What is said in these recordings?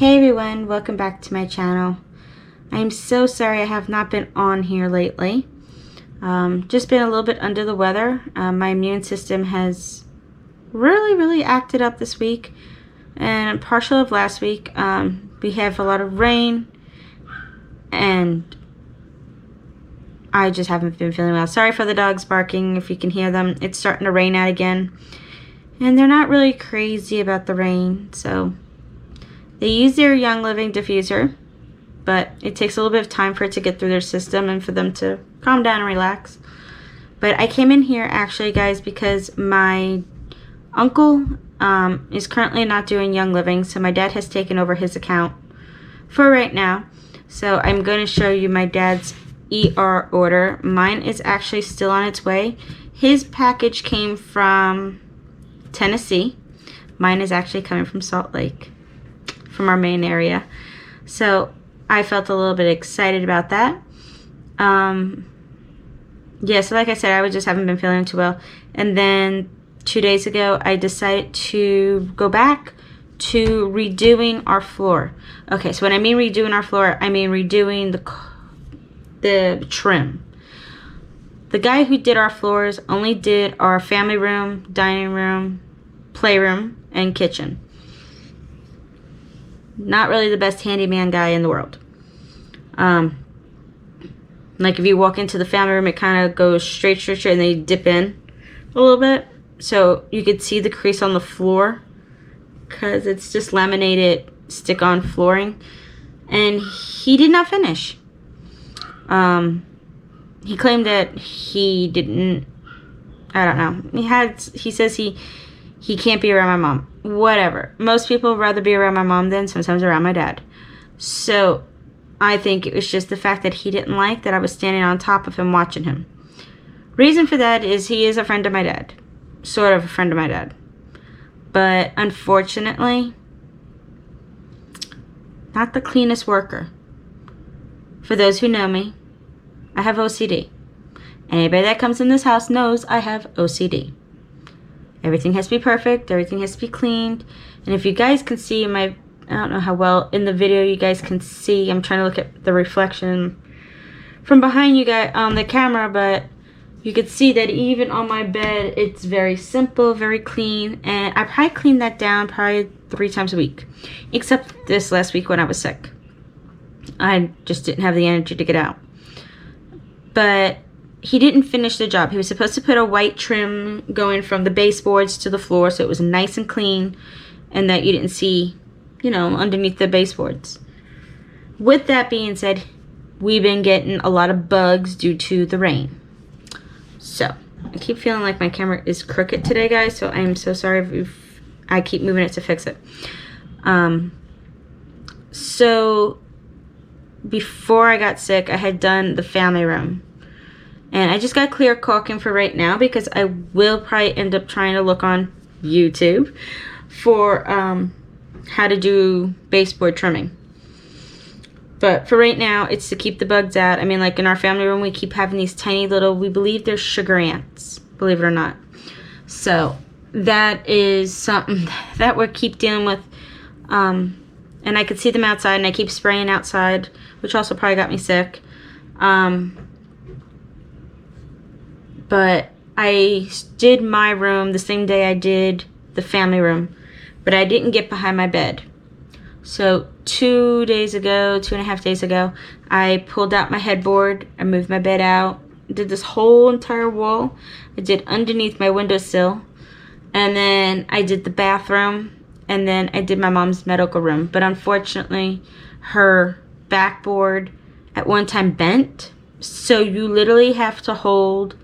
Hey everyone, welcome back to my channel. I'm so sorry I have not been on here lately. Just been a little bit under the weather. My immune system has really acted up this week and partial of last week. We have a lot of rain and I just haven't been feeling well. Sorry for the dogs barking if you can hear them. It's starting to rain out again and they're not really crazy about the rain, so they use their Young Living diffuser, but it takes a little bit of time for it to get through their system and for them to calm down and relax. But I came in here actually, guys, because my uncle is currently not doing Young Living, so my dad has taken over his account for right now. So I'm going to show you my dad's ER order. Mine is actually still on its way. His package came from Tennessee. Mine is actually coming from Salt Lake, from our main area. So I felt a little bit excited about that. Yeah, so like I said, I just haven't been feeling too well. And then 2 days ago, I decided to go back to redoing our floor. Okay, so when I mean redoing our floor, I mean redoing the trim. The guy who did our floors only did our family room, dining room, playroom, and kitchen. Not really the best handyman guy in the world. Like if you walk into the family room, it kind of goes straight, and then you dip in a little bit. So you could see the crease on the floor because it's just laminated stick-on flooring. And he did not finish. He claimed that he didn't, I don't know. He says he can't be around my mom. Whatever. Most people would rather be around my mom than sometimes around my dad. So I think it was just the fact that he didn't like that I was standing on top of him watching him. Reason for that is he is a friend of my dad. Sort of a friend of my dad. But unfortunately, not the cleanest worker. For those who know me, I have OCD. Anybody that comes in this house knows I have OCD. Everything has to be perfect. Everything has to be cleaned. And if you guys can see I don't know how well in the video you guys can see. I'm trying to look at the reflection from behind you guys on the camera, but you could see that even on my bed, it's very simple, very clean. And I probably cleaned that down probably 3 times a week, except this last week when I was sick. I just didn't have the energy to get out. But he didn't finish the job. He was supposed to put a white trim going from the baseboards to the floor so it was nice and clean and that you didn't see, you know, underneath the baseboards. With that being said, we've been getting a lot of bugs due to the rain. So, I keep feeling like my camera is crooked today, guys, so I'm so sorry if I keep moving it to fix it. So, before I got sick, I had done the family room. And I just got clear caulking for right now because I will probably end up trying to look on YouTube for how to do baseboard trimming. But for right now, it's to keep the bugs out. I mean, like in our family room, we keep having these tiny little, we believe they're sugar ants, believe it or not. So that is something that we keep dealing with. And I could see them outside and I keep spraying outside, which also probably got me sick. But I did my room the same day I did the family room, but I didn't get behind my bed. So 2 days ago, 2.5 days ago, I pulled out my headboard, I moved my bed out, did this whole entire wall. I did underneath my windowsill, and then I did the bathroom, and then I did my mom's medical room. But unfortunately, her backboard at one time bent, so you literally have to hold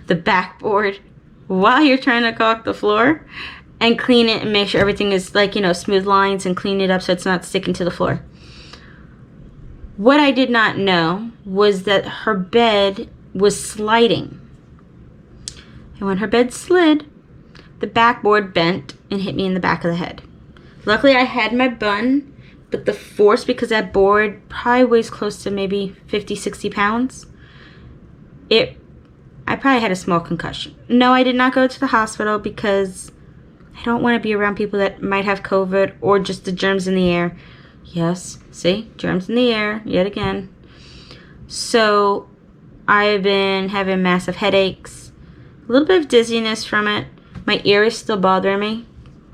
the backboard while you're trying to caulk the floor and clean it and make sure everything is like, you know, smooth lines and clean it up so it's not sticking to the floor. What I did not know was that her bed was sliding. And when her bed slid, the backboard bent and hit me in the back of the head. Luckily I had my bun, but the force, because that board probably weighs close to maybe 50-60 pounds, I probably had a small concussion. No, I did not go to the hospital because I don't want to be around people that might have COVID or just the germs in the air. Yes, see? Germs in the air, yet again. So, I've been having massive headaches, a little bit of dizziness from it. My ear is still bothering me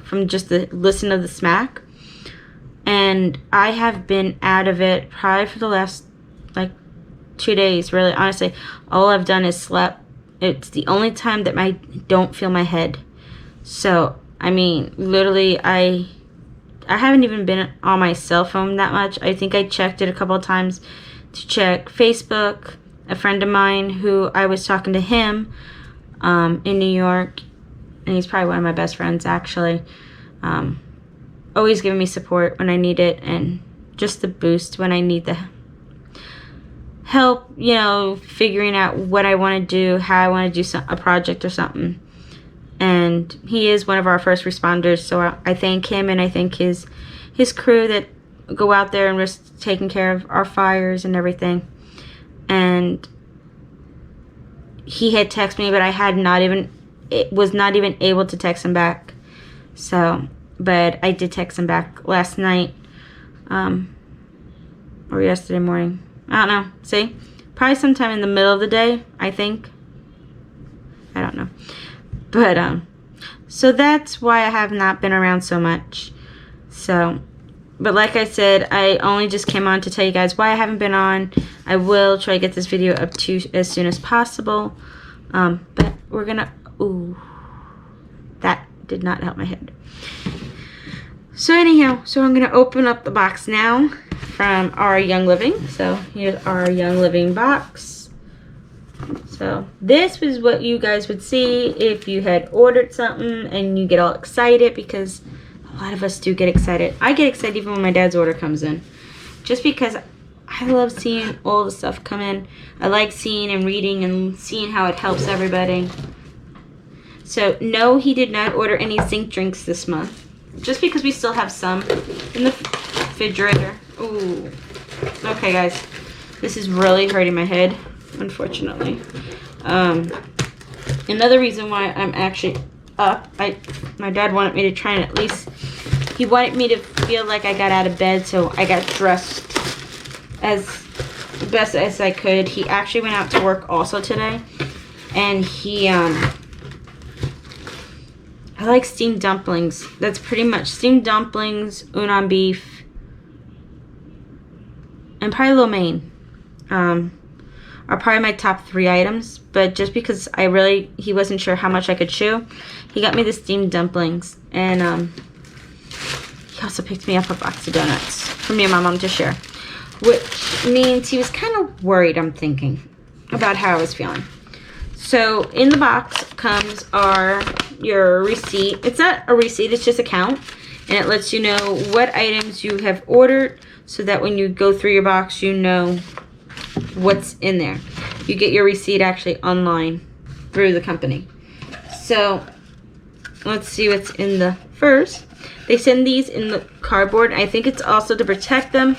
from just the listen of the smack. And I have been out of it probably for the last, like, 2 days, really. Honestly, all I've done is slept. It's the only time that I don't feel my head. So, I mean, literally, I haven't even been on my cell phone that much. I think I checked it a couple of times to check Facebook. A friend of mine who I was talking to him in New York, and he's probably one of my best friends, actually. Always giving me support when I need it, and just the boost when I need the help, you know, figuring out what I want to do, how I want to do a project or something. And he is one of our first responders, so I thank him, and I thank his crew that go out there and risk taking care of our fires and everything. And he had texted me, but I was not even able to text him back. So, but I did text him back last night, or yesterday morning. I don't know. See? Probably sometime in the middle of the day, I think. I don't know. But, so that's why I have not been around so much. So, but like I said, I only just came on to tell you guys why I haven't been on. I will try to get this video up to as soon as possible. But we're gonna, ooh, that did not help my head. So anyhow, so I'm gonna open up the box now from our Young Living. So here's our Young Living box. So this was what you guys would see if you had ordered something and you get all excited, because a lot of us do get excited. I get excited even when my dad's order comes in, just because I love seeing all the stuff come in. I like seeing and reading and seeing how it helps everybody. So no, he did not order any zinc drinks this month, just because we still have some in the refrigerator. Ooh. Okay, guys, this is really hurting my head, unfortunately. Another reason why I'm actually up, my dad wanted me to try and at least, he wanted me to feel like I got out of bed, so I got dressed as best as I could. He actually went out to work also today, and he, I like steamed dumplings. That's pretty much steamed dumplings, udon beef, and probably lo mein. Are probably my top 3 items, but just because he wasn't sure how much I could chew, he got me the steamed dumplings, and he also picked me up a box of donuts for me and my mom to share, which means he was kind of worried, I'm thinking, about how I was feeling. So in the box comes your receipt. It's not a receipt, it's just a count, and it lets you know what items you have ordered, so that when you go through your box, you know what's in there. You get your receipt actually online through the company. So let's see what's in the first. They send these in the cardboard. I think it's also to protect them,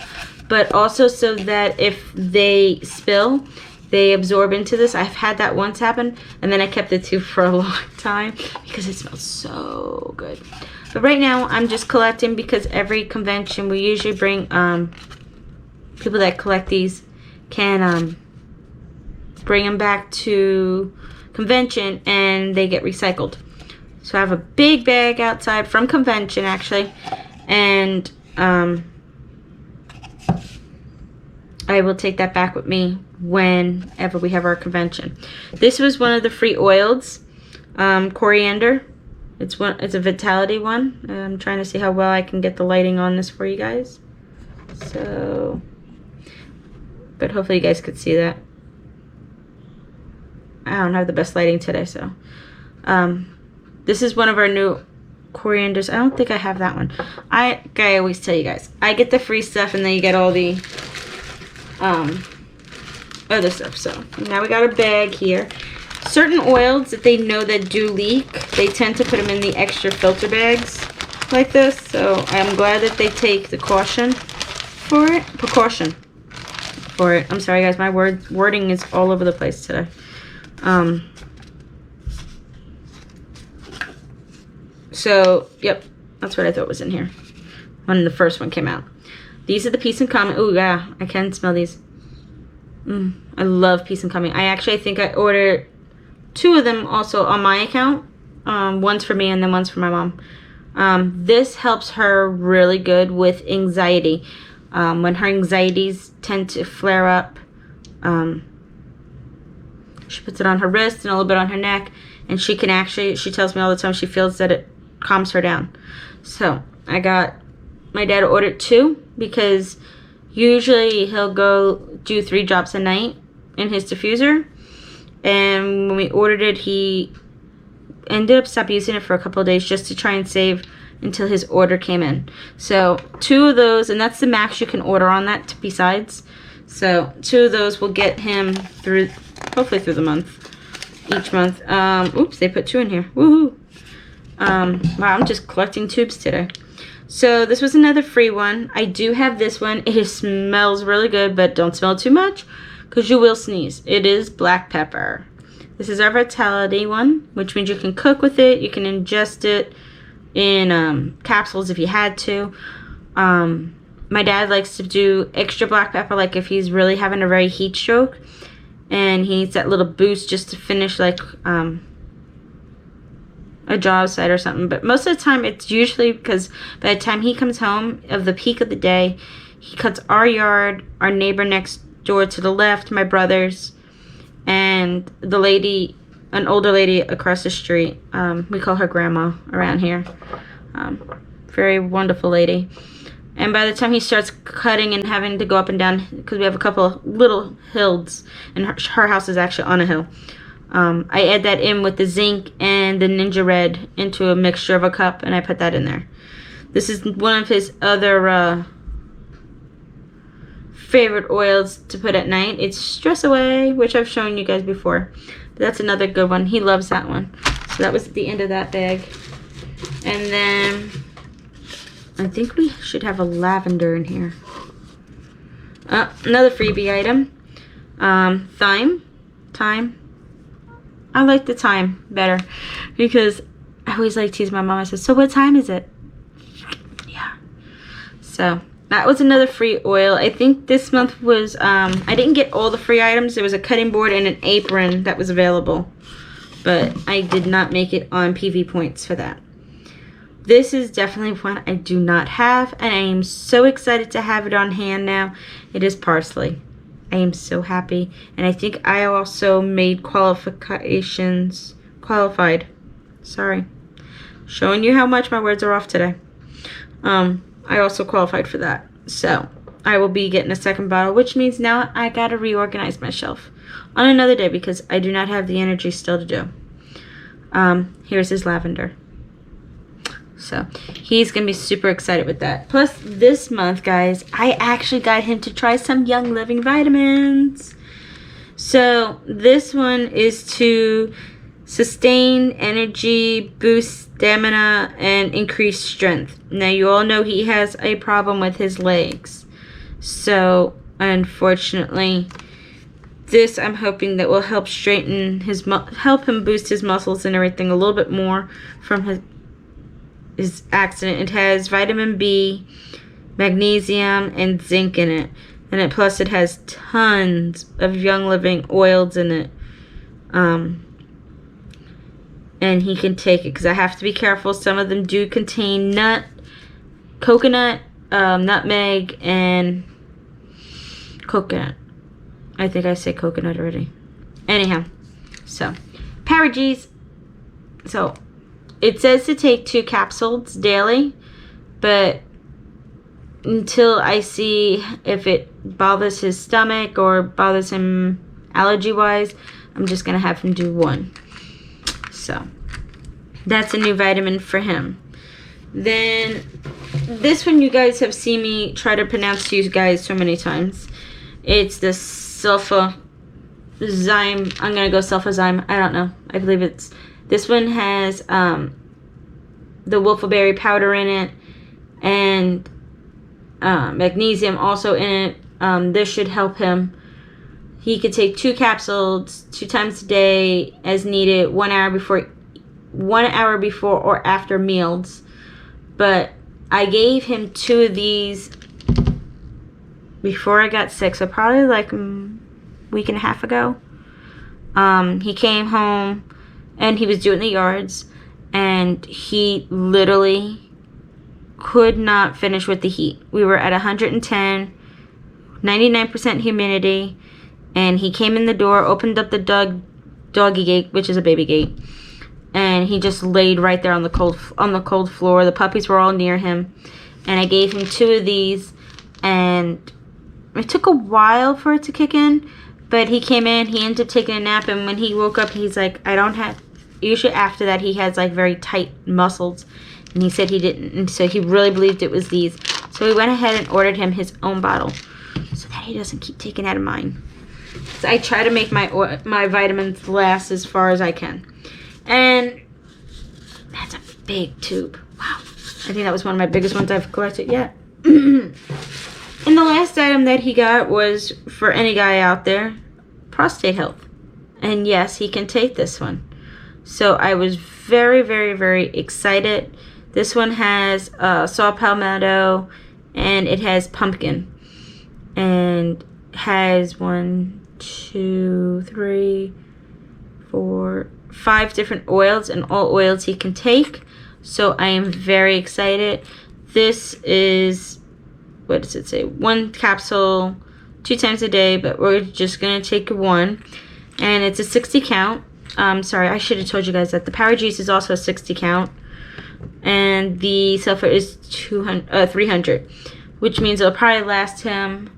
but also so that if they spill, they absorb into this. I've had that once happen, and then I kept the tube for a long time because it smells so good. But right now I'm just collecting, because every convention we usually bring people that collect these can bring them back to convention and they get recycled. So I have a big bag outside from convention actually, and I will take that back with me whenever we have our convention. This was one of the free oils, coriander. It's a Vitality one. I'm trying to see how well I can get the lighting on this for you guys. So, but hopefully you guys could see that. I don't have the best lighting today, so. This is one of our new corianders. I don't think I have that one. I always tell you guys, I get the free stuff and then you get all the other stuff. So now we got a bag here. Certain oils that they know that do leak, they tend to put them in the extra filter bags like this. So I'm glad that they take the precaution for it. I'm sorry guys, my wording is all over the place So, yep, that's what I thought was in here when the first one came out. These are the Peace and Calming. Oh, yeah, I can smell these. I love Peace and Calming. I think I ordered 2 of them also on my account. One's for me and then one's for my mom. This helps her really good with anxiety. When her anxieties tend to flare up, she puts it on her wrist and a little bit on her neck, and she tells me all the time she feels that it calms her down. So my dad ordered 2 because usually he'll go do 3 drops a night in his diffuser, and when we ordered it, he ended up stopping using it for a couple of days just to try and save until his order came in. So 2 of those, and that's the max you can order on that besides. So 2 of those will get him through, hopefully through the month, each month. Oops, they put 2 in here. Woohoo! Wow, I'm just collecting tubes today. So this was another free one. I do have this one. It smells really good, but don't smell too much because you will sneeze. It is black pepper. This is our Vitality one, which means you can cook with it. You can ingest it in capsules if you had to. My dad likes to do extra black pepper, like if he's really having a very heat stroke and he needs that little boost just to finish like a job site or something. But most of the time it's usually because by the time he comes home of the peak of the day, he cuts our yard, our neighbor next door to the left, my brother's, and the lady, an older lady across the street. We call her grandma around here. Very wonderful lady. And by the time he starts cutting and having to go up and down, because we have a couple of little hills, and her house is actually on a hill, I add that in with the zinc and the Ninja Red into a mixture of a cup, and I put that in there. This is one of his other favorite oils to put at night. It's Stress Away, which I've shown you guys before. But that's another good one. He loves that one. So that was the end of that bag. And then I think we should have a lavender in here. Another freebie item. Thyme. I like the thyme better because I always like to tease my mom. I said, so what time is it? Yeah. So that was another free oil. I think this month was, I didn't get all the free items. There was a cutting board and an apron that was available. But I did not make it on PV points for that. This is definitely one I do not have, and I am so excited to have it on hand now. It is parsley. I am so happy, and I think I also made qualified. Sorry. Showing you how much my words are off today. I also qualified for that. So I will be getting a second bottle, which means now I gotta reorganize my shelf on another day because I do not have the energy still to do. Here's his lavender. So he's gonna be super excited with that. Plus this month, guys, I actually got him to try some Young Living vitamins. So this one is to sustain energy, boost stamina, and increase strength. Now you all know he has a problem with his legs. So unfortunately, this I'm hoping that will help straighten his, help him boost his muscles and everything a little bit more from his accident. It has vitamin B, magnesium, and zinc in it. And plus it has tons of Young Living oils in it. And he can take it because I have to be careful. Some of them do contain coconut, nutmeg, and coconut. I think I say coconut already. Anyhow, so Paragese. So it says to take 2 capsules daily, but until I see if it bothers his stomach or bothers him allergy-wise, I'm just going to have him do 1. So that's a new vitamin for him. Then this one you guys have seen me try to pronounce to you guys so many times. It's the sulfazyme. I'm going to go sulfazyme. I don't know. I believe it's... This one has the wolfberry powder in it and magnesium also in it. This should help him. He could take 2 capsules 2 times a day as needed, 1 hour before 1 hour before or after meals. But I gave him 2 of these before I got sick, so probably like a week and a half ago. He came home and he was doing the yards, and he literally could not finish with the heat. We were at 110, 99% humidity, and he came in the door, opened up the doggy gate, which is a baby gate, and he just laid right there on the cold floor. The puppies were all near him, and I gave him 2 of these, and it took a while for it to kick in, but he came in, he ended up taking a nap, and when he woke up, he's like, I don't have, usually after that, he has like very tight muscles, and he said he didn't, and so he really believed it was these. So we went ahead and ordered him his own bottle, so that he doesn't keep taking out of mine. So I try to make my vitamins last as far as I can. And that's a big tube. Wow. I think that was one of my biggest ones I've collected yet. And the last item that he got was, for any guy out there, prostate health. And yes, he can take this one. So I was very, very, very excited. This one has saw palmetto, and it has pumpkin. And has 1, 2, 3, 4, 5 different oils, and all oils he can take. So I am very excited. This is, what does it say? 1 capsule 2 times a day, but we're just gonna take 1, and it's a 60 count. Sorry, I should have told you guys that the Power Juice is also a 60 count, and the sulfur is 300, which means it'll probably last him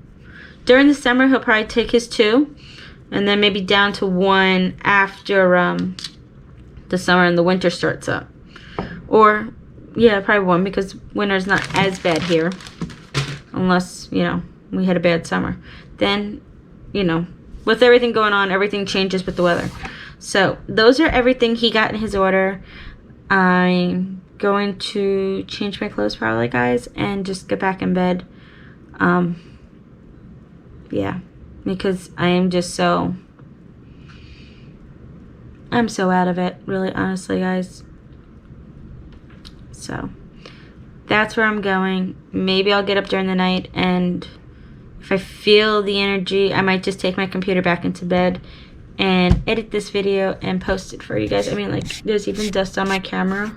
during the summer. He'll probably take his 2, and then maybe down to 1 after the summer and the winter starts up. Or yeah, probably 1, because winter's not as bad here, unless, you know, we had a bad summer. Then, you know, with everything going on, everything changes with the weather. So those are everything he got in his order. I'm going to change my clothes probably, guys, and just get back in bed. Yeah, because I am just so, I'm so out of it, really, honestly, guys. So that's where I'm going. Maybe I'll get up during the night, and if I feel the energy, I might just take my computer back into bed and edit this video and post it for you guys. I mean, like, there's even dust on my camera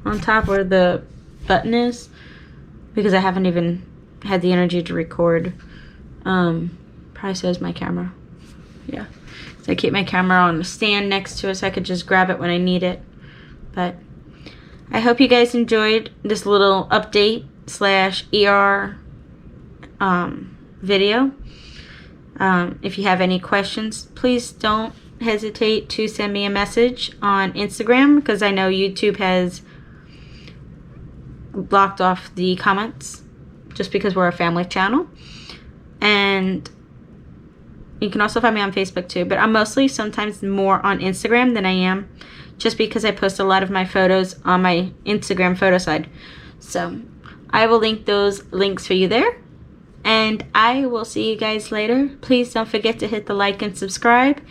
on top where the button is, because I haven't even had the energy to record. Probably so is my camera. Yeah, so I keep my camera on a stand next to it so I could just grab it when I need it. But I hope you guys enjoyed this little update / ER video. If you have any questions, please don't hesitate to send me a message on Instagram, because I know YouTube has blocked off the comments just because we're a family channel. And you can also find me on Facebook too, but I'm mostly sometimes more on Instagram than I am, just because I post a lot of my photos on my Instagram photo side. So I will link those links for you there, and I will see you guys later. Please don't forget to hit the like and subscribe,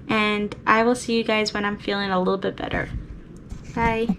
and I will see you guys when I'm feeling a little bit better. Bye.